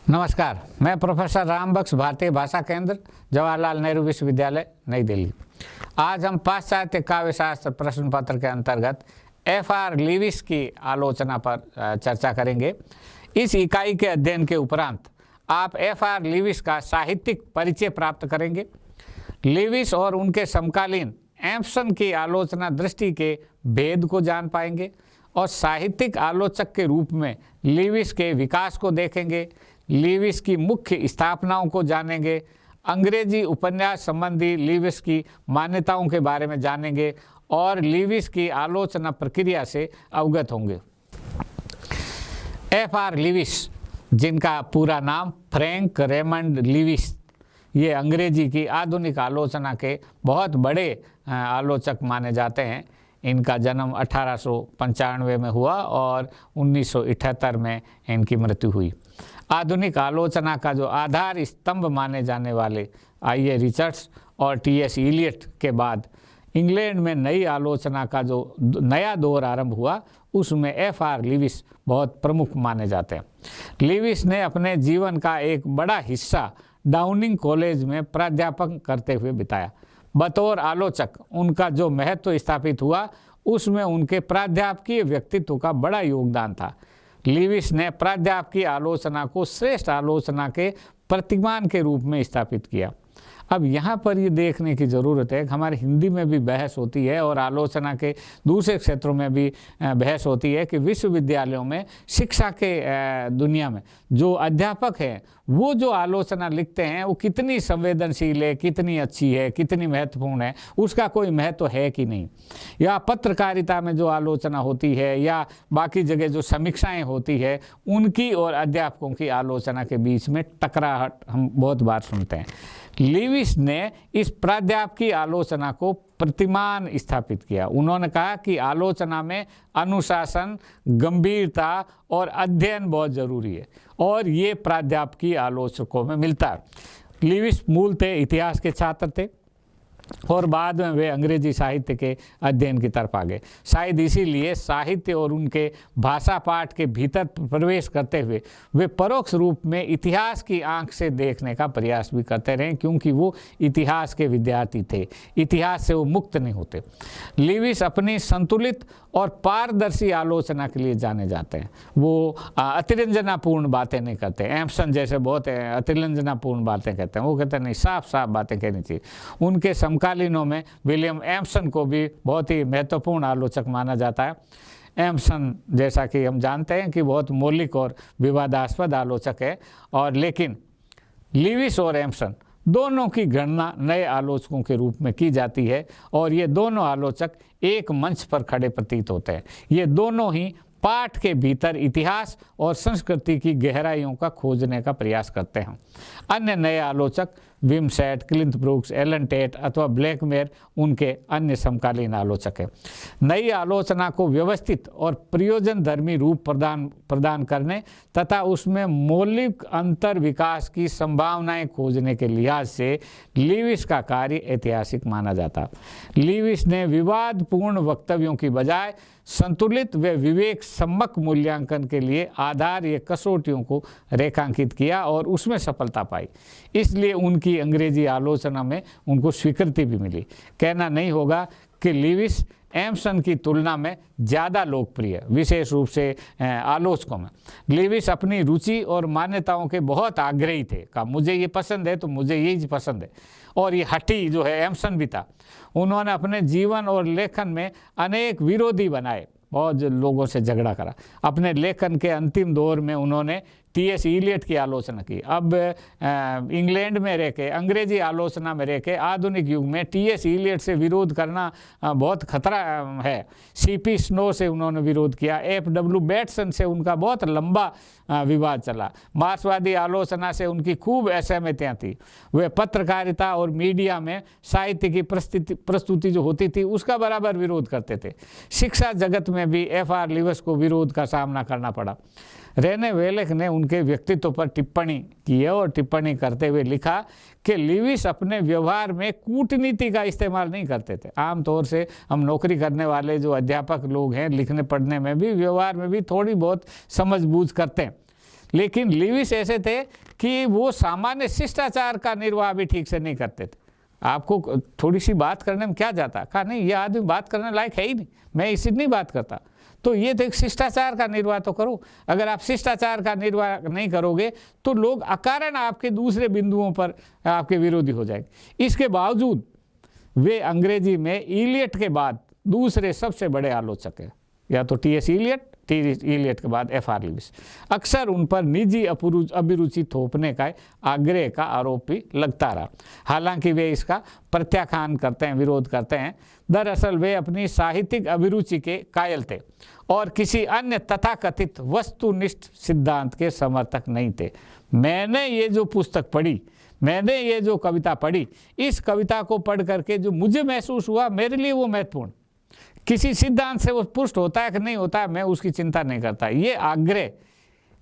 नमस्कार, मैं प्रोफेसर रामबख्श, भारतीय भाषा केंद्र, जवाहरलाल नेहरू विश्वविद्यालय, नई दिल्ली। आज हम पाश्चात्य काव्यशास्त्र प्रश्न पत्र के अंतर्गत F.R. लीविस की आलोचना पर चर्चा करेंगे। इस इकाई के अध्ययन के उपरांत आप F.R. लीविस का साहित्यिक परिचय प्राप्त करेंगे। लीविस और उनके समकालीन एम्पसन की आलोचना दृष्टि के भेद को जान पाएंगे और साहित्यिक आलोचक के रूप में लीविस के विकास को देखेंगे। लीविस की मुख्य स्थापनाओं को जानेंगे। अंग्रेजी उपन्यास संबंधी लीविस की मान्यताओं के बारे में जानेंगे और लीविस की आलोचना प्रक्रिया से अवगत होंगे। F.R. लीविस, जिनका पूरा नाम फ्रैंक रेमंड लीविस, ये अंग्रेजी की आधुनिक आलोचना के बहुत बड़े आलोचक माने जाते हैं। इनका जन्म 1895 में हुआ और 1978 में इनकी मृत्यु हुई। आधुनिक आलोचना का जो आधार स्तंभ माने जाने वाले I.A. रिचर्ड्स और T.S. इलियट के बाद इंग्लैंड में नई आलोचना का जो नया दौर आरंभ हुआ, उसमें F.R. लीविस बहुत प्रमुख माने जाते हैं। लीविस ने अपने जीवन का एक बड़ा हिस्सा डाउनिंग कॉलेज में प्राध्यापक करते हुए बिताया। बतौर आलोचक उनका जो महत्व स्थापित हुआ, उसमें उनके प्राध्यापकीय व्यक्तित्व का बड़ा योगदान था। लीविस ने प्राध्यापकीय आलोचना को श्रेष्ठ आलोचना के प्रतिमान के रूप में स्थापित किया। अब यहाँ पर ये देखने की ज़रूरत है कि हमारे हिंदी में भी बहस होती है और आलोचना के दूसरे क्षेत्रों में भी बहस होती है कि विश्वविद्यालयों में शिक्षा के दुनिया में जो अध्यापक हैं वो जो आलोचना लिखते हैं वो कितनी संवेदनशील है, कितनी अच्छी है, कितनी महत्वपूर्ण है, उसका कोई महत्व है कि नहीं। या पत्रकारिता में जो आलोचना होती है या बाकी जगह जो समीक्षाएं होती है, उनकी और अध्यापकों की आलोचना के बीच में टकराहट हम बहुत बार सुनते हैं। लीविस ने इस प्राध्यापकीय आलोचना को प्रतिमान स्थापित किया। उन्होंने कहा कि आलोचना में अनुशासन, गंभीरता और अध्ययन बहुत ज़रूरी है और ये प्राध्यापकीय आलोचकों में मिलता है। लीविस मूलतः इतिहास के छात्र थे और बाद में वे अंग्रेजी साहित्य के अध्ययन की तरफ आ गए। शायद इसीलिए साहित्य और उनके भाषा पाठ के भीतर प्रवेश करते हुए वे परोक्ष रूप में इतिहास की आंख से देखने का प्रयास भी करते रहे, क्योंकि वो इतिहास के विद्यार्थी थे। इतिहास से वो मुक्त नहीं होते। लीविस अपनी संतुलित और पारदर्शी आलोचना के लिए जाने जाते हैं। वो अतिरंजनापूर्ण बातें नहीं करते। एम्पसन जैसे बहुत अतिरंजनापूर्ण बातें कहते हैं, वो कहते हैं नहीं, साफ साफ बातें कहनी चाहिए। उनके समकालीनों में विलियम एम्पसन को भी बहुत ही महत्वपूर्ण आलोचक माना जाता है। एम्पसन, जैसा कि हम जानते हैं कि बहुत मौलिक और विवादास्पद आलोचक है, और लेकिन लीविस और एम्पसन दोनों की गणना नए आलोचकों के रूप में की जाती है और ये दोनों आलोचक एक मंच पर खड़े प्रतीत होते हैं। ये दोनों ही पाठ के भीतर इतिहास और संस्कृति की गहराइयों का खोजने का प्रयास करते हैं। अन्य नए आलोचक विमसेट, क्लिंट ब्रूक्स, एलन टेट अथवा ब्लैकमेयर उनके अन्य समकालीन आलोचक हैं। नई आलोचना को व्यवस्थित और प्रयोजनधर्मी रूप प्रदान करने तथा उसमें मौलिक अंतर विकास की संभावनाएं खोजने के लिहाज से लीविस का कार्य ऐतिहासिक माना जाता। लीविस ने विवादपूर्ण वक्तव्यों की बजाय संतुलित व विवेक सम्मक मूल्यांकन के लिए आधार कसौटियों को रेखांकित किया और उसमें सफलता पाई। इसलिए उनकी अंग्रेजी आलोचना में उनको स्वीकृति भी मिली। कहना नहीं होगा कि लीविस एम्पसन की तुलना में ज़्यादा लोकप्रिय, विशेष रूप से आलोचकों में। लीविस अपनी रुचि और मान्यताओं के बहुत आग्रही थे। कहा मुझे ये पसंद है तो मुझे यही पसंद है, और ये हठी जो है एम्पसन भी था। उन्होंने अपने जीवन और लेखन में अनेक विरोधी बनाए, बहुत लोगों से झगड़ा करा। अपने लेखन के अंतिम दौर में उन्होंने T.S. इलियट की आलोचना की। अब इंग्लैंड में रह के, अंग्रेजी आलोचना में रह के आधुनिक युग में T.S. इलियट से विरोध करना बहुत खतरा है। C.P. स्नो से उन्होंने विरोध किया। F.W. बेटसन से उनका बहुत लंबा विवाद चला। मार्क्सवादी आलोचना से उनकी खूब असहमतियाँ थी। वे पत्रकारिता और मीडिया में साहित्य की प्रस्तुति जो होती थी उसका बराबर विरोध करते थे। शिक्षा जगत में भी F.R. लीविस को विरोध का सामना करना पड़ा। रेने वेलेक ने उनके व्यक्तित्व पर टिप्पणी की है और टिप्पणी करते हुए लिखा कि लीविस अपने व्यवहार में कूटनीति का इस्तेमाल नहीं करते थे। आमतौर से हम नौकरी करने वाले जो अध्यापक लोग हैं, लिखने पढ़ने में भी, व्यवहार में भी थोड़ी बहुत समझ बूझ करते हैं, लेकिन लिविस ऐसे थे कि वो सामान्य शिष्टाचार का निर्वाह भी ठीक से नहीं करते थे। आपको थोड़ी सी बात करने में क्या जाता, कहा नहीं ये आदमी बात करने लायक है ही नहीं, मैं इससे नहीं बात करता। तो ये तो एक शिष्टाचार का निर्वाह तो करो। अगर आप शिष्टाचार का निर्वाह नहीं करोगे तो लोग अकारण आपके दूसरे बिंदुओं पर आपके विरोधी हो जाएंगे। इसके बावजूद वे अंग्रेजी में इलियट के बाद दूसरे सबसे बड़े आलोचक हैं, या तो टी.एस. इलियट के बाद F.R. लिविस। अक्सर उन पर निजी अभिरुचि थोपने का आग्रह का आरोप भी लगता रहा, हालांकि वे इसका प्रत्याख्यान करते हैं, विरोध करते हैं। दरअसल वे अपनी साहित्यिक अभिरुचि के कायल थे और किसी अन्य तथाकथित वस्तुनिष्ठ सिद्धांत के समर्थक नहीं थे। मैंने ये जो पुस्तक पढ़ी, मैंने ये जो कविता पढ़ी, इस कविता को पढ़ करके जो मुझे महसूस हुआ, मेरे लिए वो महत्वपूर्ण। किसी सिद्धांत से वो पुष्ट होता है कि नहीं होता है, मैं उसकी चिंता नहीं करता। ये आग्रह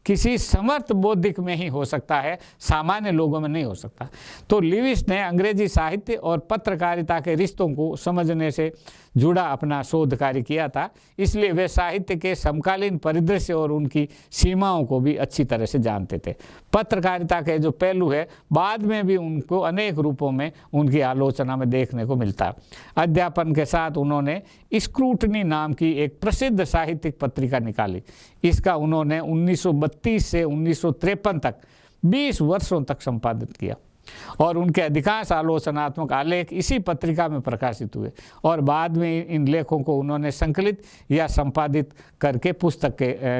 किसी समर्थ बौद्धिक में ही हो सकता है, सामान्य लोगों में नहीं हो सकता। तो लिविस ने अंग्रेजी साहित्य और पत्रकारिता के रिश्तों को समझने से जुड़ा अपना शोध कार्य किया था, इसलिए वे साहित्य के समकालीन परिदृश्य और उनकी सीमाओं को भी अच्छी तरह से जानते थे। पत्रकारिता के जो पहलू है बाद में भी उनको अनेक रूपों में उनकी आलोचना में देखने को मिलता है। अध्यापन के साथ उन्होंने स्क्रूटनी नाम की एक प्रसिद्ध साहित्यिक पत्रिका निकाली। इसका उन्होंने 1932 से 1953 तक 20 वर्षों तक संपादित किया और उनके अधिकांश आलोचनात्मक आलेख इसी पत्रिका में प्रकाशित हुए और बाद में इन लेखों को उन्होंने संकलित या संपादित करके पुस्तक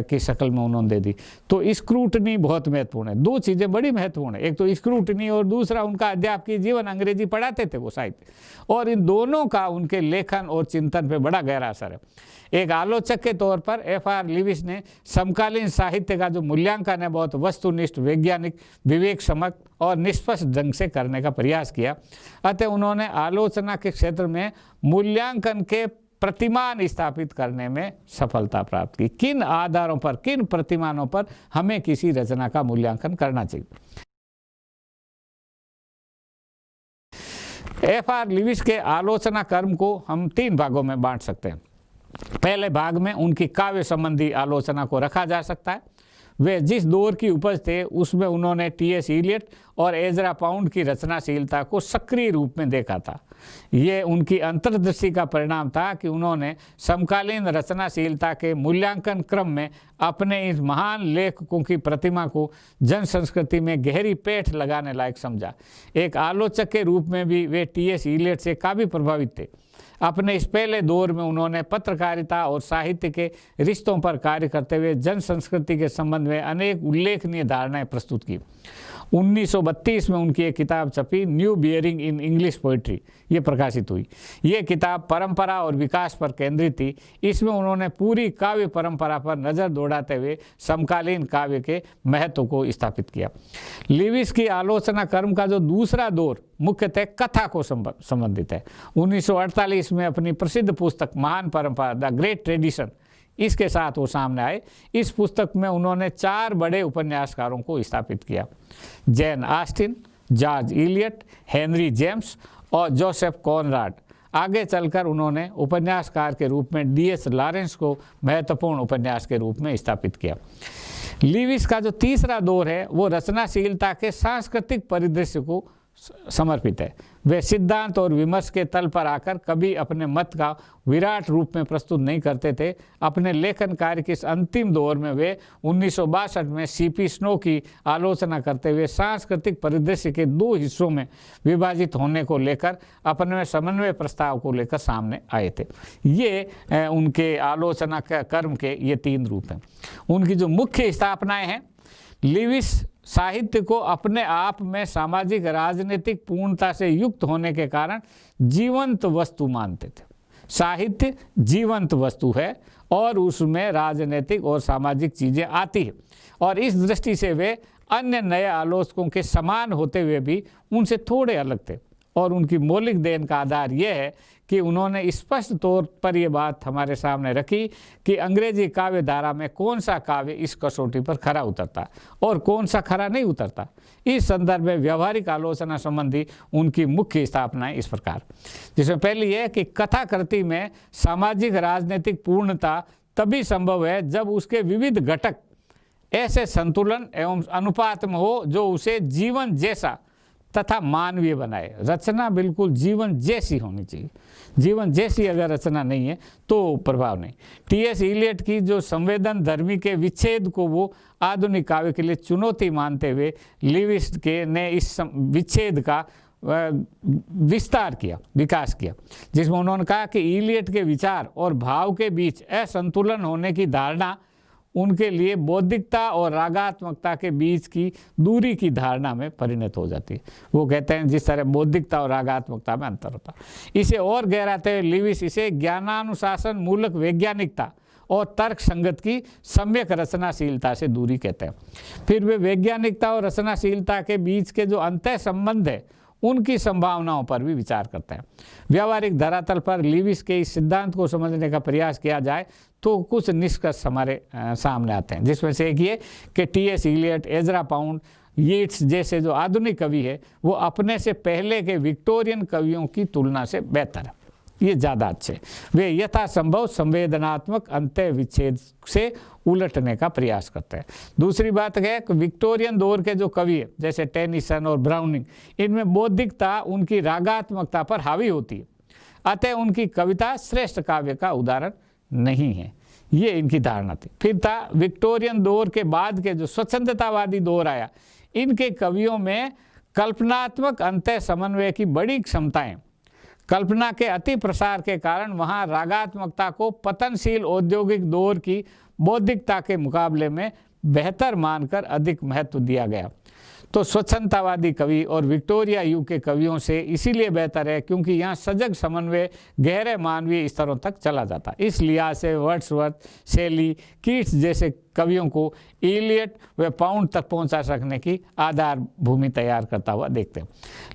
की शक्ल में उन्होंने दे दी। तो स्क्रूटनी बहुत महत्वपूर्ण है। दो चीज़ें बड़ी महत्वपूर्ण है, एक तो स्क्रूटनी और दूसरा उनका अध्यापकीय जीवन। अंग्रेजी पढ़ाते थे वो साहित्य, और इन दोनों का उनके लेखन और चिंतन पर बड़ा गहरा असर है। एक आलोचक के तौर पर F.R. लिविस ने समकालीन साहित्य का जो मूल्यांकन है बहुत वस्तुनिष्ठ, वैज्ञानिक, विवेक सम्मत और निष्पक्ष ढंग से करने का प्रयास किया। अतः उन्होंने आलोचना के क्षेत्र में मूल्यांकन के प्रतिमान स्थापित करने में सफलता प्राप्त की। किन आधारों पर, किन प्रतिमानों पर हमें किसी रचना का मूल्यांकन करना चाहिए। F.R. लिविस के आलोचना कर्म को हम 3 भागों में बांट सकते हैं। पहले भाग में उनकी काव्य संबंधी आलोचना को रखा जा सकता है। वे जिस दौर की उपज थे उसमें उन्होंने टी.एस. इलियट और एजरा पाउंड की रचनाशीलता को सक्रिय रूप में देखा था। ये उनकी अंतर्दृष्टि का परिणाम था कि उन्होंने समकालीन रचनाशीलता के मूल्यांकन क्रम में अपने इस महान लेखकों की प्रतिमा को जन संस्कृति में गहरी पेठ लगाने लायक समझा। एक आलोचक के रूप में भी वे टी.एस. इलियट से काफ़ी प्रभावित थे। अपने इस पहले दौर में उन्होंने पत्रकारिता और साहित्य के रिश्तों पर कार्य करते हुए जन संस्कृति के संबंध में अनेक उल्लेखनीय धारणाएं प्रस्तुत की। 1932 में उनकी एक किताब छपी, new bearing in English poetry, ये प्रकाशित हुई। ये किताब परंपरा और विकास पर केंद्रित थी। इसमें उन्होंने पूरी काव्य परंपरा पर नज़र दौड़ाते हुए समकालीन काव्य के महत्व को स्थापित किया। लिविस की आलोचना कर्म का जो दूसरा दौर मुख्यतः कथा को संबंधित है। 1948 में अपनी प्रसिद्ध पुस्तक महान परंपरा, द ग्रेट ट्रेडिशन, इसके साथ वो सामने आए। इस पुस्तक में उन्होंने 4 बड़े उपन्यासकारों को स्थापित किया, Jain Austin, George Eliot, Henry James और जोसेफ कॉनराड। आगे चलकर उन्होंने उपन्यासकार के रूप में डी.एस. लॉरेंस को महत्वपूर्ण उपन्यास के रूप में स्थापित किया। लिविस का जो तीसरा दौर है वो रचनाशीलता के सांस्कृतिक परिदृश्य को समर्पित है। वे सिद्धांत और विमर्श के तल पर आकर कभी अपने मत का विराट रूप में प्रस्तुत नहीं करते थे। अपने लेखन कार्य के इस अंतिम दौर में वे 1962 में C.P. स्नो की आलोचना करते हुए सांस्कृतिक परिदृश्य के 2 हिस्सों में विभाजित होने को लेकर अपने समन्वय प्रस्ताव को लेकर सामने आए थे। ये उनके आलोचना कर्म के ये 3 रूप हैं। उनकी जो मुख्य स्थापनाएं हैं, लिविस साहित्य को अपने आप में सामाजिक राजनीतिक पूर्णता से युक्त होने के कारण जीवंत वस्तु मानते थे। साहित्य जीवंत वस्तु है और उसमें राजनीतिक और सामाजिक चीज़ें आती हैं, और इस दृष्टि से वे अन्य नए आलोचकों के समान होते हुए भी उनसे थोड़े अलग थे। और उनकी मौलिक देन का आधार यह है कि उन्होंने स्पष्ट तौर पर यह बात हमारे सामने रखी कि अंग्रेजी काव्य धारा में कौन सा काव्य इस कसौटी पर खरा उतरता और कौन सा खरा नहीं उतरता। इस संदर्भ में व्यवहारिक आलोचना संबंधी उनकी मुख्य स्थापनाएं इस प्रकार, जिसमें पहली है कि कथाकृति में सामाजिक राजनीतिक पूर्णता तभी संभव है जब उसके विविध घटक ऐसे संतुलन एवं अनुपात में हो जो उसे जीवन जैसा तथा मानवीय बनाए। रचना बिल्कुल जीवन जैसी होनी चाहिए, जीवन जैसी अगर रचना नहीं है तो प्रभाव नहीं। टी.एस. इलियट की जो संवेदन धर्मी के विच्छेद को वो आधुनिक काव्य के लिए चुनौती मानते हुए लिविस ने इस विच्छेद का विस्तार किया, विकास किया, जिसमें उन्होंने कहा कि इलियट के विचार और भाव के बीच असंतुलन होने की धारणा उनके लिए बौद्धिकता और रागात्मकता के बीच की दूरी की धारणा में परिणत हो जाती है। वो कहते हैं जिस तरह बौद्धिकता और रागात्मकता में अंतर होता है। इसे और गहराते हुए लिविस इसे ज्ञानानुशासन मूलक वैज्ञानिकता और तर्क संगत की सम्यक रचनाशीलता से दूरी कहते हैं। फिर वे वैज्ञानिकता और रचनाशीलता के बीच के जो अंतः संबंध है उनकी संभावनाओं पर भी विचार करते हैं। व्यावहारिक धरातल पर लिविस के इस सिद्धांत को समझने का प्रयास किया जाए तो कुछ निष्कर्ष हमारे सामने आते हैं, जिसमें से एक ये कि T S. Eliot, Ezra Pound, Yeats जैसे जो आधुनिक कवि है वो अपने से पहले के विक्टोरियन कवियों की तुलना से बेहतर है, ये ज़्यादा अच्छे। वे यथासंभव संवेदनात्मक अंतः विच्छेद से उलटने का प्रयास करते हैं। दूसरी बात है कि विक्टोरियन दौर के जो कवि है जैसे टेनिसन और ब्राउनिंग, इनमें बौद्धिकता उनकी रागात्मकता पर हावी होती है, अतः उनकी कविता श्रेष्ठ काव्य का उदाहरण नहीं है, ये इनकी धारणा थी। फिर था विक्टोरियन दौर के बाद के जो स्वतंत्रतावादी दौर आया, इनके कवियों में कल्पनात्मक अंतः समन्वय की बड़ी क्षमताएं, कल्पना के अति प्रसार के कारण वहाँ रागात्मकता को पतनशील औद्योगिक दौर की बौद्धिकता के मुकाबले में बेहतर मानकर अधिक महत्व दिया गया। तो स्वच्छंदतावादी कवि और विक्टोरिया युग के कवियों से इसीलिए बेहतर है क्योंकि यहाँ सजग समन्वय गहरे मानवीय स्तरों तक चला जाता। इस लिहाज से वर्ड्सवर्थ, शेली, कीट्स जैसे कवियों को इलियट व पाउंड तक पहुँचा सकने की आधार भूमि तैयार करता हुआ देखते हैं।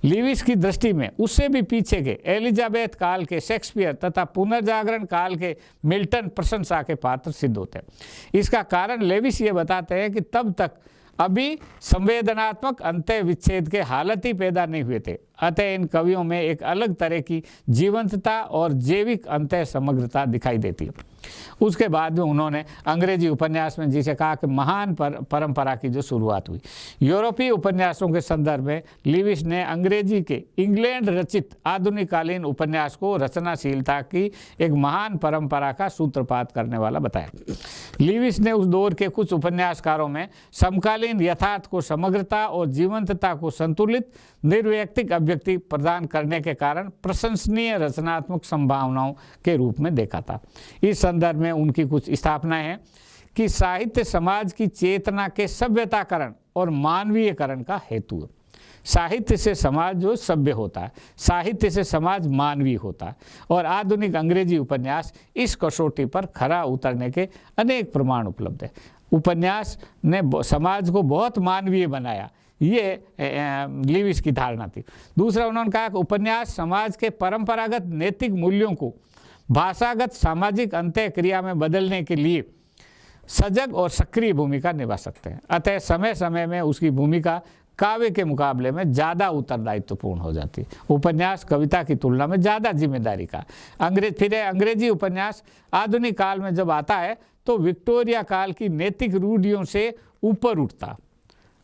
लिविस की दृष्टि में उससे भी पीछे के एलिजाबेथ काल के शेक्सपियर तथा पुनर्जागरण काल के मिल्टन प्रशंसा के पात्र सिद्ध होते हैं। इसका कारण लेविस ये बताते हैं कि तब तक अभी संवेदनात्मक अंतः विच्छेद के हालत ही पैदा नहीं हुए थे, अतः इन कवियों में एक अलग तरह की जीवंतता और जैविक अंतः समग्रता दिखाई देती है। उसके बाद में उन्होंने अंग्रेजी उपन्यास में जिसे कहा कि महान परंपरा की जो शुरुआत हुई, यूरोपीय उपन्यासों के संदर्भ में लिविस ने अंग्रेजी के इंग्लैंड रचित आधुनिककालीन उपन्यास को रचनाशीलता की एक महान परंपरा का सूत्रपात करने वाला बताया। लिविस ने उस दौर के कुछ उपन्यासकारों में समकालीन यथार्थ को समग्रता और जीवंतता को संतुलित निर्वैयक्तिक अभिव्यक्ति प्रदान करने के कारण प्रशंसनीय रचनात्मक संभावनाओं के रूप में देखा था। इस संदर्भ में उनकी कुछ स्थापनाएं हैं कि साहित्य समाज की चेतना के सभ्यताकरण और मानवीयकरण का हेतु है। साहित्य से समाज जो सभ्य होता है, साहित्य से समाज मानवीय होता है, और आधुनिक अंग्रेजी उपन्यास इस कसौटी पर खरा उतरने के अनेक प्रमाण उपलब्ध है। उपन्यास ने समाज को बहुत मानवीय बनाया, ये लिविस की धारणा थी। दूसरा, उन्होंने कहा कि उपन्यास समाज के परंपरागत नैतिक मूल्यों को भाषागत सामाजिक अंतः क्रिया में बदलने के लिए सजग और सक्रिय भूमिका निभा सकते हैं, अतः समय समय में उसकी भूमिका काव्य के मुकाबले में ज़्यादा उत्तरदायित्वपूर्ण हो जाती है। उपन्यास कविता की तुलना में ज़्यादा जिम्मेदारी का। अंग्रेजी उपन्यास आधुनिक काल में जब आता है तो विक्टोरिया काल की नैतिक रूढ़ियों से ऊपर उठता,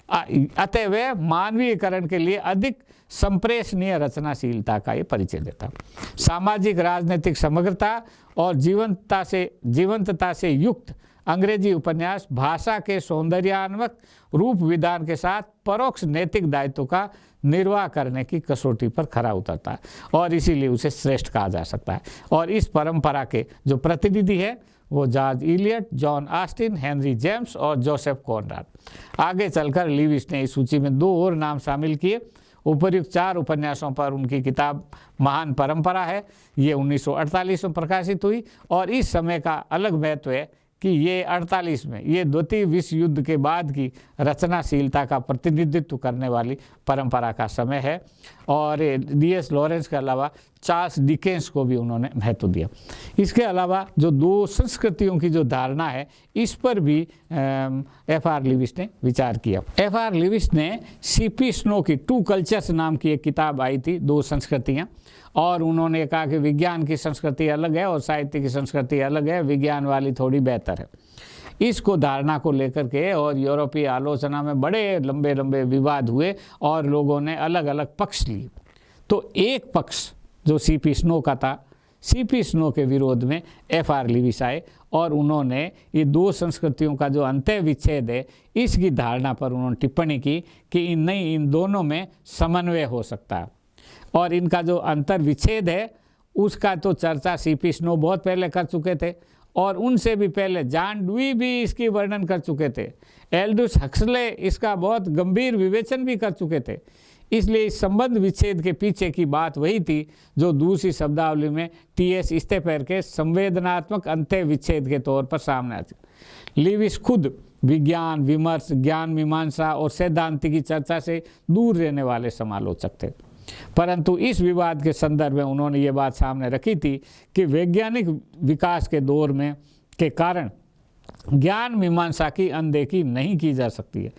अतः वह मानवीयकरण के लिए अधिक संप्रेषणीय रचनाशीलता का ये परिचय देता। सामाजिक राजनीतिक समग्रता और जीवंतता से युक्त अंग्रेजी उपन्यास भाषा के सौंदर्यात्मक रूप विधान के साथ परोक्ष नैतिक दायित्व का निर्वाह करने की कसौटी पर खरा उतरता है और इसीलिए उसे श्रेष्ठ कहा जा सकता है। और इस परंपरा के जो प्रतिनिधि है वो George Eliot, John Austin, Henry James और जोसेफ कॉनराड। आगे चलकर लिविस ने इस सूची में 2 और नाम शामिल किए। उपर्युक्त 4 उपन्यासों पर उनकी किताब महान परंपरा है, ये 1948 में प्रकाशित हुई और इस समय का अलग महत्व है कि ये 48 में ये द्वितीय विश्व युद्ध के बाद की रचनाशीलता का प्रतिनिधित्व करने वाली परंपरा का समय है। और D.S. लॉरेंस के अलावा चार्ल्स डिकेंस को भी उन्होंने महत्व दिया। इसके अलावा जो 2 संस्कृतियों की जो धारणा है इस पर भी F.R. लिविस ने विचार किया। F.R. लिविस ने C.P. स्नो की 2 कल्चर्स नाम की एक किताब आई थी, 2 संस्कृतियाँ, और उन्होंने कहा कि विज्ञान की संस्कृति अलग है और साहित्य की संस्कृति अलग है, विज्ञान वाली थोड़ी बेहतर है। इसको धारणा को लेकर के और यूरोपीय आलोचना में बड़े लंबे लंबे विवाद हुए और लोगों ने अलग अलग पक्ष लिए। तो एक पक्ष जो सीपी स्नो का था, सीपी स्नो के विरोध में एफआर लिविस आए और उन्होंने ये दो संस्कृतियों का जो अंतः विच्छेद है इसकी धारणा पर उन्होंने टिप्पणी की कि इन दोनों में समन्वय हो सकता है और इनका जो अंतर विच्छेद है उसका तो चर्चा सीपी स्नो बहुत पहले कर चुके थे और उनसे भी पहले जॉन डुई भी इसकी वर्णन कर चुके थे, एल्डस हक्सले इसका बहुत गंभीर विवेचन भी कर चुके थे। इसलिए इस संबंध विच्छेद के पीछे की बात वही थी जो दूसरी शब्दावली में टीएस स्टेफर के संवेदनात्मक अंत्य विच्छेद के तौर पर सामने आती। लिविस खुद विज्ञान, विमर्श, ज्ञान मीमांसा और सैद्धांतिक की चर्चा से दूर रहने वाले समालोचक थे, परंतु इस विवाद के संदर्भ में उन्होंने ये बात सामने रखी थी कि वैज्ञानिक विकास के दौर में के कारण ज्ञान मीमांसा की अनदेखी नहीं की जा सकती है।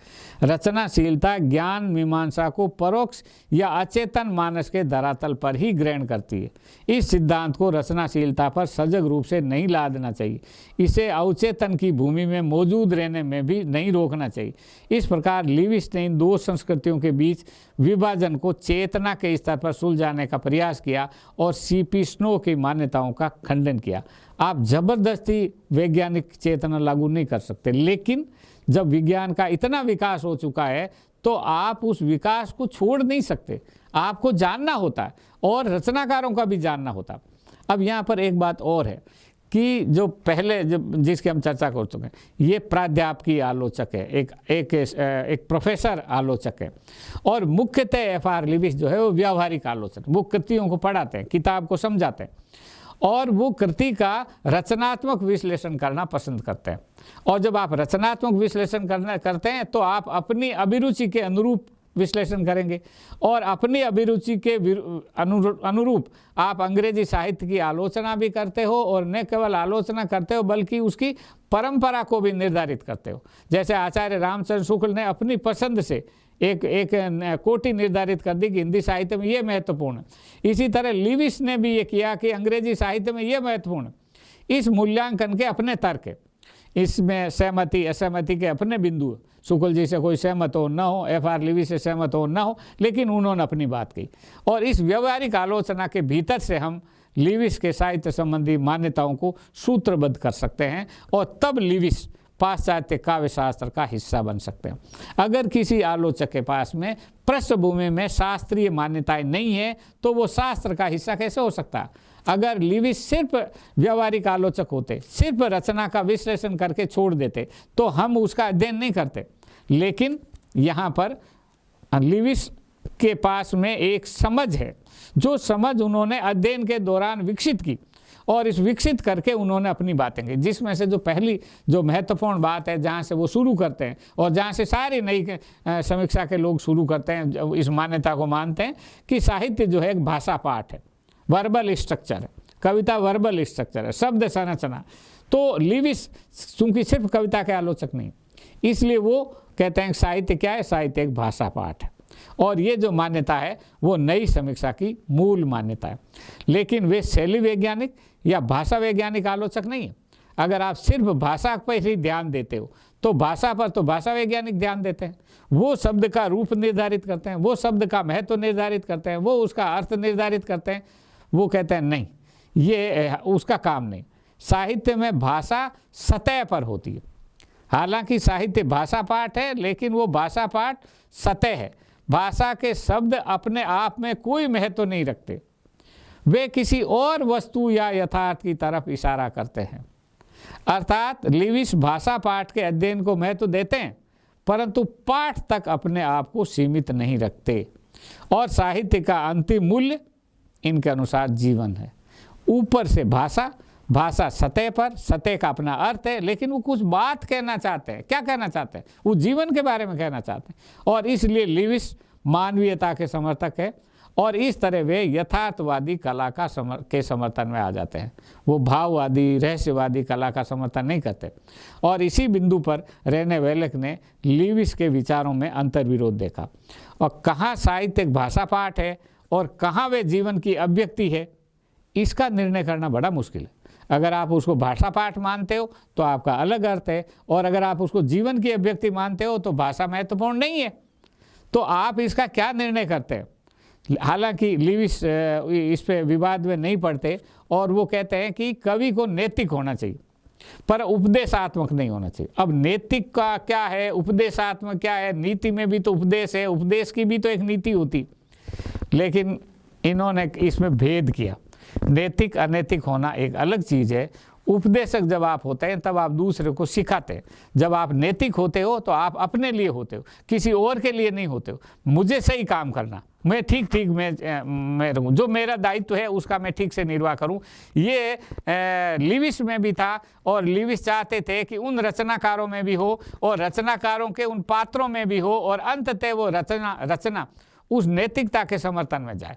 रचनाशीलता ज्ञान मीमांसा को परोक्ष या अचेतन मानस के धरातल पर ही ग्रहण करती है। इस सिद्धांत को रचनाशीलता पर सजग रूप से नहीं लादना चाहिए, इसे अवचेतन की भूमि में मौजूद रहने में भी नहीं रोकना चाहिए। इस प्रकार लिविस ने इन दो संस्कृतियों के बीच विभाजन को चेतना के स्तर पर सुलझाने का प्रयास किया और सीपी स्नो की मान्यताओं का खंडन किया। आप जबरदस्ती वैज्ञानिक चेतना लागू नहीं कर सकते, लेकिन जब विज्ञान का इतना विकास हो चुका है तो आप उस विकास को छोड़ नहीं सकते, आपको जानना होता है और रचनाकारों का भी जानना होता है। अब यहाँ पर एक बात और है कि जो पहले जिसकी हम चर्चा कर चुके हैं, ये प्राध्यापकीय आलोचक है, एक प्रोफेसर आलोचक है और मुख्यतः एफआर लिविस जो है वो व्यावहारिक आलोचक, वो कृतियों को पढ़ाते हैं, किताब को समझाते हैं और वो कृति का रचनात्मक विश्लेषण करना पसंद करते हैं। और जब आप रचनात्मक विश्लेषण करते हैं तो आप अपनी अभिरुचि के अनुरूप विश्लेषण करेंगे और अपनी अभिरुचि के अनुरूप आप अंग्रेजी साहित्य की आलोचना भी करते हो और न केवल आलोचना करते हो बल्कि उसकी परंपरा को भी निर्धारित करते हो। जैसे आचार्य रामचंद्र शुक्ल ने अपनी पसंद से एक कोटि निर्धारित कर दी कि हिंदी साहित्य में ये महत्वपूर्ण है। इसी तरह लिविस ने भी ये किया कि अंग्रेजी साहित्य में ये महत्वपूर्ण है। इस मूल्यांकन के अपने तर्क है, इसमें सहमति असहमति के अपने बिंदु। शुक्ल जी से कोई सहमत हो न हो, एफआर लिविस से सहमत हो न हो, लेकिन उन्होंने अपनी बात कही और इस व्यवहारिक आलोचना के भीतर से हम लिविस के साहित्य संबंधी मान्यताओं को सूत्रबद्ध कर सकते हैं और तब लिविस पाश्चात्य काव्य शास्त्र का हिस्सा बन सकते हैं। अगर किसी आलोचक के पास में पृष्ठभूमि में शास्त्रीय मान्यताएं नहीं है तो वो शास्त्र का हिस्सा कैसे हो सकता है? अगर लिविस सिर्फ व्यावहारिक आलोचक होते, सिर्फ रचना का विश्लेषण करके छोड़ देते तो हम उसका अध्ययन नहीं करते। लेकिन यहाँ पर लिविस के पास में एक समझ है, जो समझ उन्होंने अध्ययन के दौरान विकसित की और इस विकसित करके उन्होंने अपनी बातें की, जिसमें से जो पहली जो महत्वपूर्ण बात है जहाँ से वो शुरू करते हैं और जहाँ से सारी नई समीक्षा के लोग शुरू करते हैं, इस मान्यता को मानते हैं कि साहित्य जो है एक भाषा पाठ है, वर्बल स्ट्रक्चर है, कविता वर्बल स्ट्रक्चर है, शब्द संरचना। तो लिविस चूंकि सिर्फ कविता के आलोचक नहीं, इसलिए वो कहते हैं साहित्य क्या है, साहित्य एक भाषा पाठ है और ये जो मान्यता है वो नई समीक्षा की मूल मान्यता है। लेकिन वे शैली वैज्ञानिक या भाषा वैज्ञानिक आलोचक नहीं है। अगर आप सिर्फ भाषा पर ही ध्यान देते हो तो भाषा पर तो भाषा वैज्ञानिक ध्यान देते हैं, वो शब्द का रूप निर्धारित करते हैं, वो शब्द का महत्व निर्धारित करते हैं, वो उसका अर्थ निर्धारित करते हैं। वो कहते हैं नहीं, ये उसका काम नहीं। साहित्य में भाषा सतह पर होती है। हालांकि साहित्य भाषा पाठ है लेकिन वो भाषा पाठ सतह है। भाषा के शब्द अपने आप में कोई महत्व नहीं रखते, वे किसी और वस्तु या यथार्थ की तरफ इशारा करते हैं। अर्थात लिविस भाषा पाठ के अध्ययन को महत्व देते हैं परंतु पाठ तक अपने आप को सीमित नहीं रखते और साहित्य का अंतिम मूल्य इनके अनुसार जीवन है। ऊपर से भाषा, भाषा सतह पर, सतह का अपना अर्थ है लेकिन वो कुछ बात कहना चाहते हैं। क्या कहना चाहते हैं? वो जीवन के बारे में कहना चाहते हैं और इसलिए लिविस मानवीयता के समर्थक है और इस तरह वे यथार्थवादी कला का के समर्थन में आ जाते हैं। वो भाववादी रहस्यवादी कला का समर्थन नहीं करते और इसी बिंदु पर रेने वेलेक ने लिविस के विचारों में अंतर्विरोध देखा और कहाँ साहित्य एक भाषा पाठ है और कहाँ वे जीवन की अभिव्यक्ति है, इसका निर्णय करना बड़ा मुश्किल है। अगर आप उसको भाषा पाठ मानते हो तो आपका अलग अर्थ है, और अगर आप उसको जीवन की अभिव्यक्ति मानते हो तो भाषा महत्वपूर्ण नहीं है। तो आप इसका क्या निर्णय करते हैं? हालांकि लिविस इस पे विवाद में नहीं पड़ते, और वो कहते हैं कि कवि को नैतिक होना चाहिए पर उपदेशात्मक नहीं होना चाहिए। अब नैतिक का क्या है, उपदेशात्मक क्या है? नीति में भी तो उपदेश है, उपदेश की भी तो एक नीति होती, लेकिन इन्होंने इसमें भेद किया। नैतिक अनैतिक होना एक अलग चीज़ है। उपदेशक जब आप होते हैं तब आप दूसरे को सिखाते हैं। जब आप नैतिक होते हो तो आप अपने लिए होते हो, किसी और के लिए नहीं होते हो। मुझे सही काम करना, मैं ठीक मैं रहूँ, जो मेरा दायित्व है उसका मैं ठीक से निर्वाह करूँ। ये लिविस में भी था, और लिविस चाहते थे कि उन रचनाकारों में भी हो और रचनाकारों के उन पात्रों में भी हो, और अंततः वो रचना उस नैतिकता के समर्थन में जाए,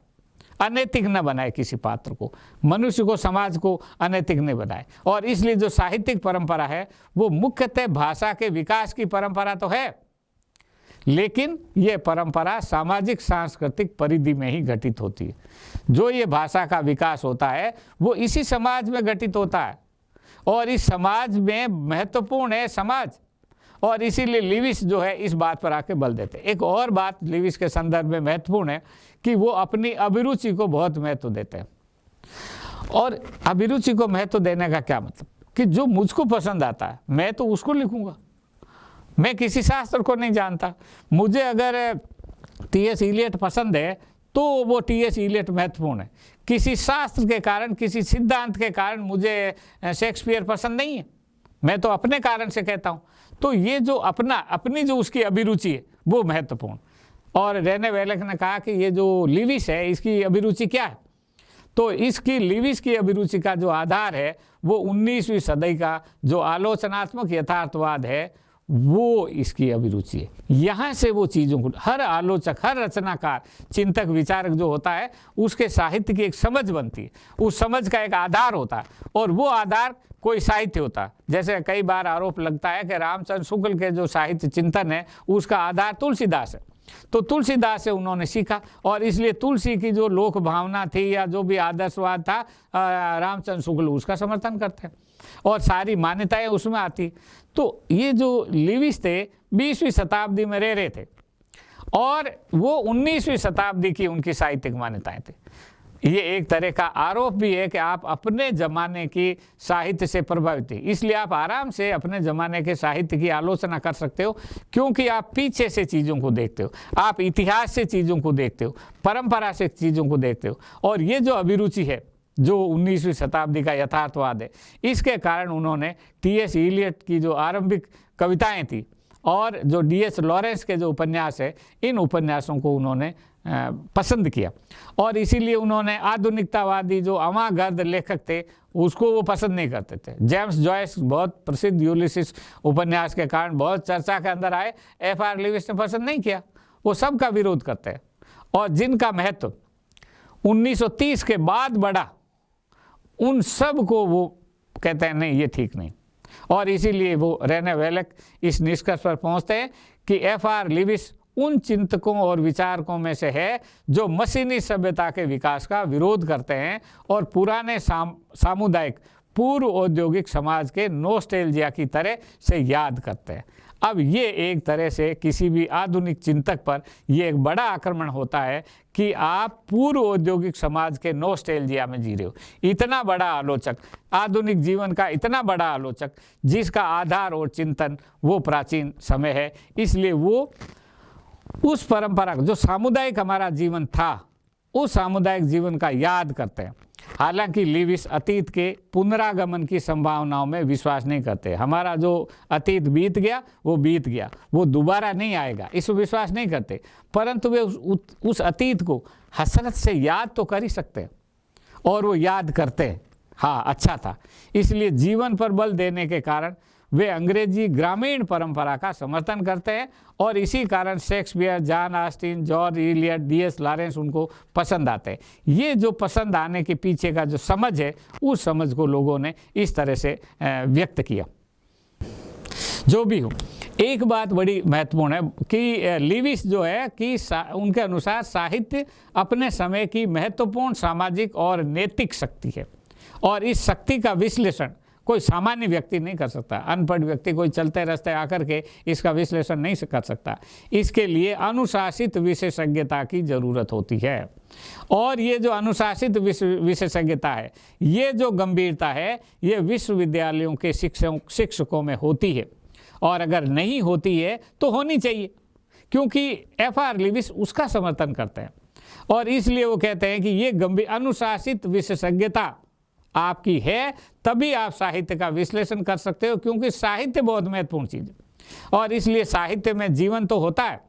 अनैतिक न बनाए किसी पात्र को, मनुष्य को, समाज को अनैतिक नहीं बनाए। और इसलिए जो साहित्यिक परंपरा है वो मुख्यतः भाषा के विकास की परंपरा तो है, लेकिन ये परंपरा सामाजिक सांस्कृतिक परिधि में ही घटित होती है। जो ये भाषा का विकास होता है वो इसी समाज में घटित होता है, और इस समाज में महत्वपूर्ण है समाज, और इसीलिए लिविस जो है इस बात पर आके बल देते हैं। एक और बात लिविस के संदर्भ में महत्वपूर्ण है कि वो अपनी अभिरुचि को बहुत महत्व देते हैं। और अभिरुचि को महत्व देने का क्या मतलब? कि जो मुझको पसंद आता है मैं तो उसको लिखूंगा। मैं किसी शास्त्र को नहीं जानता, मुझे अगर टी.एस. इलियट पसंद है तो वो टी.एस. इलियट महत्वपूर्ण है। किसी शास्त्र के कारण, किसी सिद्धांत के कारण मुझे शेक्सपियर पसंद नहीं है, मैं तो अपने कारण से कहता हूँ। तो ये जो अपनी जो उसकी अभिरुचि है वो महत्वपूर्ण। और रेने वेलेक ने कहा कि ये जो लिविस है इसकी अभिरुचि क्या है? तो इसकी लिविस की अभिरुचि का जो आधार है वो 19वीं सदी का जो आलोचनात्मक यथार्थवाद है वो इसकी अभिरुचि है। यहाँ से वो चीज़ों को हर आलोचक, हर रचनाकार, चिंतक, विचारक जो होता है उसके साहित्य की एक समझ बनती है, उस समझ का एक आधार होता है, और वो आधार कोई साहित्य होता है। जैसे कई बार आरोप लगता है कि रामचंद्र शुक्ल के जो साहित्य चिंतन है उसका आधार तुलसीदास है, तो तुलसीदास से उन्होंने सीखा, और इसलिए तुलसी की जो लोक भावना थी या जो भी आदर्शवाद था रामचंद्र शुक्ल उसका समर्थन करते हैं, और सारी मान्यताएं उसमें आती। तो ये जो लिविस थे 20वीं शताब्दी में रह रहे थे, और वो 19वीं शताब्दी की उनकी साहित्यिक मान्यताएं थी। ये एक तरह का आरोप भी है कि आप अपने ज़माने की साहित्य से प्रभावित हैं, इसलिए आप आराम से अपने ज़माने के साहित्य की आलोचना कर सकते हो, क्योंकि आप पीछे से चीज़ों को देखते हो, आप इतिहास से चीज़ों को देखते हो, परंपरा से चीज़ों को देखते हो। और ये जो अभिरुचि है, जो 19वीं शताब्दी का यथार्थवाद है, इसके कारण उन्होंने टी.एस. इलियट की जो आरंभिक कविताएँ थी और जो डी.एस. लॉरेंस के जो उपन्यास है, इन उपन्यासों को उन्होंने पसंद किया, और इसीलिए उन्होंने आधुनिकतावादी जो अवांगर्द लेखक थे उसको वो पसंद नहीं करते थे। जेम्स जॉयस बहुत प्रसिद्ध यूलिसिस उपन्यास के कारण बहुत चर्चा के अंदर आए, F.R. लिविस ने पसंद नहीं किया, वो सबका विरोध करते हैं। और जिनका महत्व 1930 के बाद बढ़ा उन सब को वो कहते हैं नहीं, ये ठीक नहीं। और इसीलिए वो रेने वेलेक इस निष्कर्ष पर पहुंचते हैं कि F.R. लिविस उन चिंतकों और विचारकों में से है जो मशीनी सभ्यता के विकास का विरोध करते हैं और पुराने सामुदायिक पूर्व औद्योगिक समाज के नोस्टेल्जिया की तरह से याद करते हैं। अब ये एक तरह से किसी भी आधुनिक चिंतक पर ये एक बड़ा आक्रमण होता है कि आप पूर्व औद्योगिक समाज के नोस्टेल्जिया में जी रहे हो। इतना बड़ा आलोचक, आधुनिक जीवन का इतना बड़ा आलोचक जिसका आधार और चिंतन वो प्राचीन समय है, इसलिए वो उस परंपरा जो सामुदायिक हमारा जीवन था उस सामुदायिक जीवन का याद करते हैं। हालांकि लिविस अतीत के पुनरागमन की संभावनाओं में विश्वास नहीं करते। हमारा जो अतीत बीत गया वो बीत गया, वो दोबारा नहीं आएगा, इस विश्वास नहीं करते, परंतु वे उस अतीत को हसरत से याद तो कर ही सकते हैं, और वो याद करते हैं, हाँ अच्छा था। इसलिए जीवन पर बल देने के कारण वे अंग्रेजी ग्रामीण परंपरा का समर्थन करते हैं, और इसी कारण Shakespeare, John Austin, George Eliot, DS. Lawrence उनको पसंद आते हैं। ये जो पसंद आने के पीछे का जो समझ है उस समझ को लोगों ने इस तरह से व्यक्त किया। जो भी हो, एक बात बड़ी महत्वपूर्ण है कि लिविस जो है कि उनके अनुसार साहित्य अपने समय की महत्वपूर्ण सामाजिक और नैतिक शक्ति है, और इस शक्ति का विश्लेषण कोई सामान्य व्यक्ति नहीं कर सकता। अनपढ़ व्यक्ति कोई चलते रास्ते आकर के इसका विश्लेषण नहीं कर सकता। इसके लिए अनुशासित विशेषज्ञता की ज़रूरत होती है। और ये जो अनुशासित विशेषज्ञता है, ये जो गंभीरता है, ये विश्वविद्यालयों के शिक्षकों में होती है, और अगर नहीं होती है तो होनी चाहिए, क्योंकि F.R. लीविस उसका समर्थन करते हैं। और इसलिए वो कहते हैं कि ये गंभीर अनुशासित विशेषज्ञता आपकी है, तभी आप साहित्य का विश्लेषण कर सकते हो, क्योंकि साहित्य बहुत महत्वपूर्ण चीज़ है। और इसलिए साहित्य में जीवन तो होता है,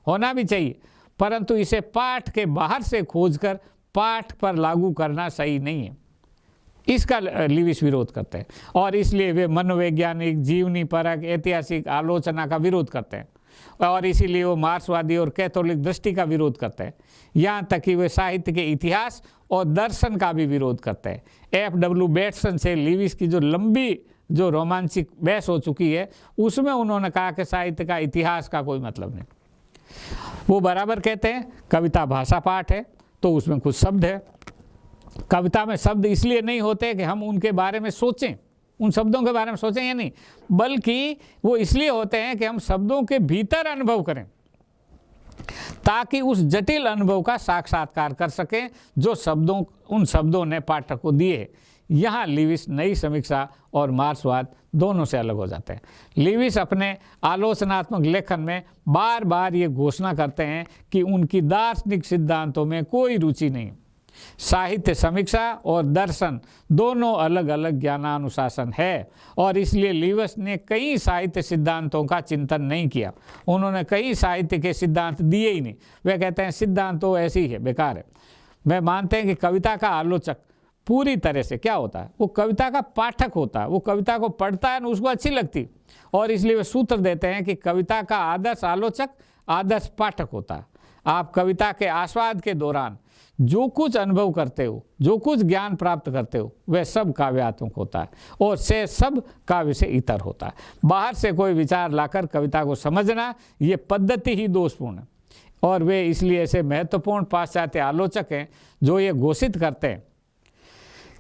होना भी चाहिए, परंतु इसे पाठ के बाहर से खोजकर पाठ पर लागू करना सही नहीं है। इसका लीविस विरोध करते हैं, और इसलिए वे मनोवैज्ञानिक, जीवनी परक, ऐतिहासिक आलोचना का विरोध करते हैं, और इसीलिए वो मार्क्सवादी और कैथोलिक दृष्टि का विरोध करते हैं। यहाँ तक कि वे साहित्य के इतिहास और दर्शन का भी विरोध करते हैं। F.W. बेटसन से लीविस की जो लंबी जो रोमांचिक बहस हो चुकी है, उसमें उन्होंने कहा कि साहित्य का इतिहास का कोई मतलब नहीं। वो बराबर कहते हैं कविता भाषा पाठ है, तो उसमें कुछ शब्द है। कविता में शब्द इसलिए नहीं होते कि हम उनके बारे में सोचें, उन शब्दों के बारे में सोचें या नहीं, बल्कि वो इसलिए होते हैं कि हम शब्दों के भीतर अनुभव करें, ताकि उस जटिल अनुभव का साक्षात्कार कर सकें जो उन शब्दों ने पाठक को दिए। यहाँ लीविस नई समीक्षा और मार्क्सवाद दोनों से अलग हो जाते हैं। लीविस अपने आलोचनात्मक लेखन में बार बार ये घोषणा करते हैं कि उनकी दार्शनिक सिद्धांतों में कोई रुचि नहीं। साहित्य समीक्षा और दर्शन दोनों अलग अलग ज्ञानानुशासन है, और इसलिए लीविस ने कई साहित्य सिद्धांतों का चिंतन नहीं किया। उन्होंने कई साहित्य के सिद्धांत दिए ही नहीं। वे कहते हैं सिद्धांत तो ऐसी है, बेकार है। वे मानते हैं कि कविता का आलोचक पूरी तरह से क्या होता है, वो कविता का पाठक होता है। वो कविता को पढ़ता है, उसको अच्छी लगती, और इसलिए वे सूत्र देते हैं कि कविता का आदर्श आलोचक आदर्श पाठक होता है। आप कविता के आस्वाद के दौरान जो कुछ अनुभव करते हो, जो कुछ ज्ञान प्राप्त करते हो, वह सब काव्यात्मक होता है, और से सब काव्य से इतर होता है। बाहर से कोई विचार लाकर कविता को समझना, ये पद्धति ही दोषपूर्ण है। और वे इसलिए ऐसे महत्वपूर्ण पाश्चात्य आलोचक हैं जो ये घोषित करते हैं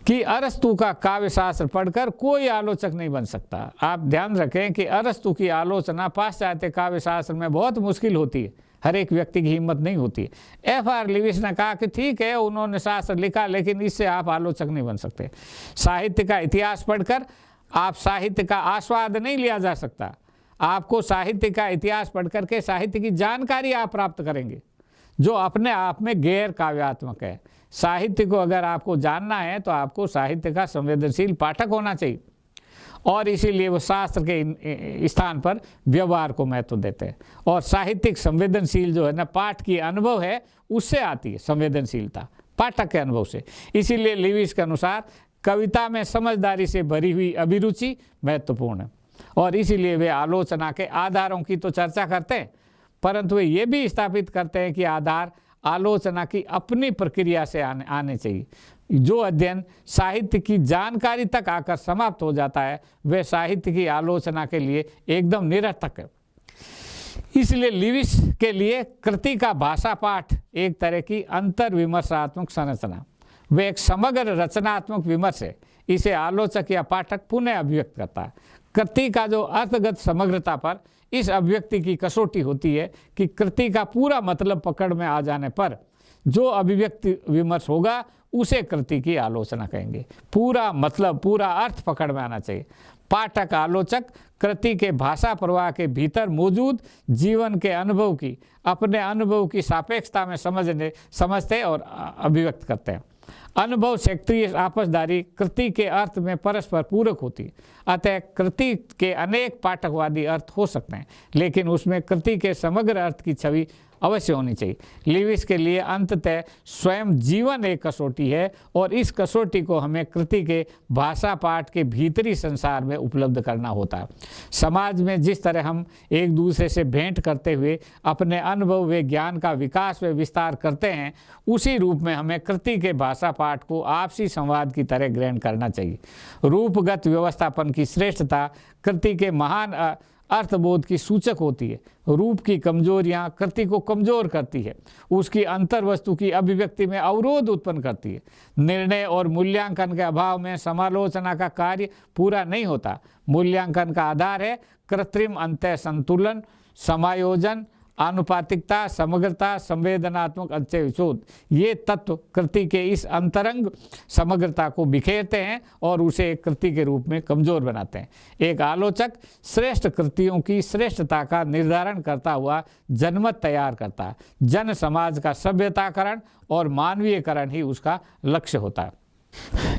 कि अरस्तु का काव्य शास्त्र पढ़कर कोई आलोचक नहीं बन सकता। आप ध्यान रखें कि अरस्तु की आलोचना पाश्चात्य काव्य शास्त्र में बहुत मुश्किल होती है, हर एक व्यक्ति की हिम्मत नहीं होती। F.R. लीविस ने कहा कि ठीक है, उन्होंने शास्त्र लिखा, लेकिन इससे आप आलोचक नहीं बन सकते। साहित्य का इतिहास पढ़कर आप साहित्य का आस्वाद नहीं लिया जा सकता। आपको साहित्य का इतिहास पढ़कर के साहित्य की जानकारी आप प्राप्त करेंगे, जो अपने आप में गैर काव्यात्मक है। साहित्य को अगर आपको जानना है तो आपको साहित्य का संवेदनशील पाठक होना चाहिए, और इसीलिए वो शास्त्र के स्थान पर व्यवहार को महत्व देते हैं। और साहित्यिक संवेदनशील जो है ना, पाठ की अनुभव है, उससे आती है संवेदनशीलता, पाठक के अनुभव से। इसीलिए लीविस के अनुसार कविता में समझदारी से भरी हुई अभिरुचि महत्वपूर्ण है, और इसीलिए वे आलोचना के आधारों की तो चर्चा करते हैं, परंतु वे ये भी स्थापित करते हैं कि आधार आलोचना की अपनी प्रक्रिया से आने चाहिए। जो अध्ययन साहित्य की जानकारी तक आकर समाप्त हो जाता है, वह साहित्य की आलोचना के लिए एकदम निरर्थक है। इसलिए लीविस के लिए कृति का भाषा पाठ एक तरह की अंतर्विमर्शात्मक संरचना, वे एक समग्र रचनात्मक विमर्श है। इसे आलोचक या पाठक पुनः अभिव्यक्त करता है। कृति का जो अर्थगत समग्रता पर इस अभिव्यक्ति की कसौटी होती है कि कृति का पूरा मतलब पकड़ में आ जाने पर जो अभिव्यक्ति विमर्श होगा उसे कृति की आलोचना कहेंगे। पूरा मतलब, पूरा अर्थ पकड़ में आना चाहिए। पाठक आलोचक कृति के भाषा प्रवाह के भीतर मौजूद जीवन के अनुभव की, अपने अनुभव की सापेक्षता में समझते और अभिव्यक्त करते हैं। अनुभव क्षेत्रीय आपसदारी कृति के अर्थ में परस्पर पूरक होती है। अतः कृति के अनेक पाठकवादी अर्थ हो सकते हैं, लेकिन उसमें कृति के समग्र अर्थ की छवि अवश्य होनी चाहिए। लीविस के लिए अंततः स्वयं जीवन एक कसौटी है, और इस कसौटी को हमें कृति के भाषा पाठ के भीतरी संसार में उपलब्ध करना होता है। समाज में जिस तरह हम एक दूसरे से भेंट करते हुए अपने अनुभव व ज्ञान का विकास व विस्तार करते हैं, उसी रूप में हमें कृति के भाषा पाठ को आपसी संवाद की तरह ग्रहण करना चाहिए। रूपगत व्यवस्थापन की श्रेष्ठता कृति के महान अर्थबोध की सूचक होती है। रूप की कमजोरियां कृति को कमजोर करती है, उसकी अंतर वस्तु की अभिव्यक्ति में अवरोध उत्पन्न करती है। निर्णय और मूल्यांकन के अभाव में समालोचना का कार्य पूरा नहीं होता। मूल्यांकन का आधार है कृत्रिम अंतः संतुलन, समायोजन, आनुपातिकता, समग्रता, संवेदनात्मक अंत्य विशोध। ये तत्व कृति के इस अंतरंग समग्रता को बिखेरते हैं और उसे एक कृति के रूप में कमजोर बनाते हैं। एक आलोचक श्रेष्ठ कृतियों की श्रेष्ठता का निर्धारण करता हुआ जनमत तैयार करता है। जन समाज का सभ्यताकरण और मानवीयकरण ही उसका लक्ष्य होता है।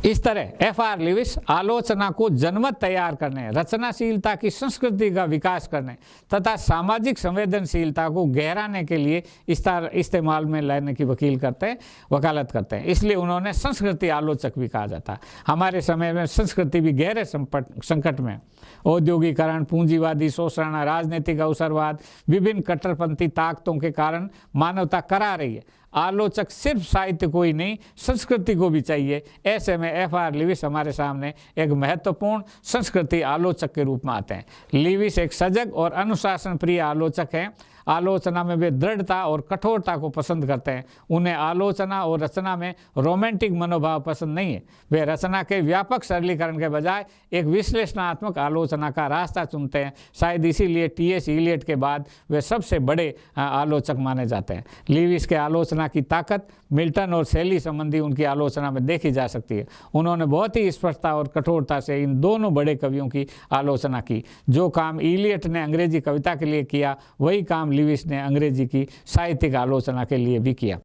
इस तरह F.R. लिविस आलोचना को जनमत तैयार करने, रचनाशीलता की संस्कृति का विकास करने तथा सामाजिक संवेदनशीलता को गहराने के लिए इस्तेमाल में लाने की वकालत करते हैं। इसलिए उन्होंने संस्कृति आलोचक भी कहा जाता है। हमारे समय में संस्कृति भी गहरे संकट में। औद्योगिकरण, पूंजीवादी शोषण, राजनीतिक अवसरवाद, विभिन्न कट्टरपंथी ताकतों के कारण मानवता करा रही है। आलोचक सिर्फ साहित्य को ही नहीं, संस्कृति को भी चाहिए। ऐसे में F.R. लिविस हमारे सामने एक महत्वपूर्ण संस्कृति आलोचक के रूप में आते हैं। लिविस एक सजग और अनुशासन प्रिय आलोचक हैं। आलोचना में वे दृढ़ता और कठोरता को पसंद करते हैं। उन्हें आलोचना और रचना में रोमांटिक मनोभाव पसंद नहीं है। वे रचना के व्यापक सरलीकरण के बजाय एक विश्लेषणात्मक आलोचना का रास्ता चुनते हैं। शायद इसीलिए T.S. इलियट के बाद वे सबसे बड़े आलोचक माने जाते हैं। लिविस के आलोचना की ताकत मिल्टन और शैली संबंधी उनकी आलोचना में देखी जा सकती है। उन्होंने बहुत ही स्पष्टता और कठोरता से इन दोनों बड़े कवियों की आलोचना की। जो काम इलियट ने अंग्रेजी कविता के लिए किया, वही काम लिविस ने अंग्रेजी की साहित्यिक आलोचना के लिए भी किया।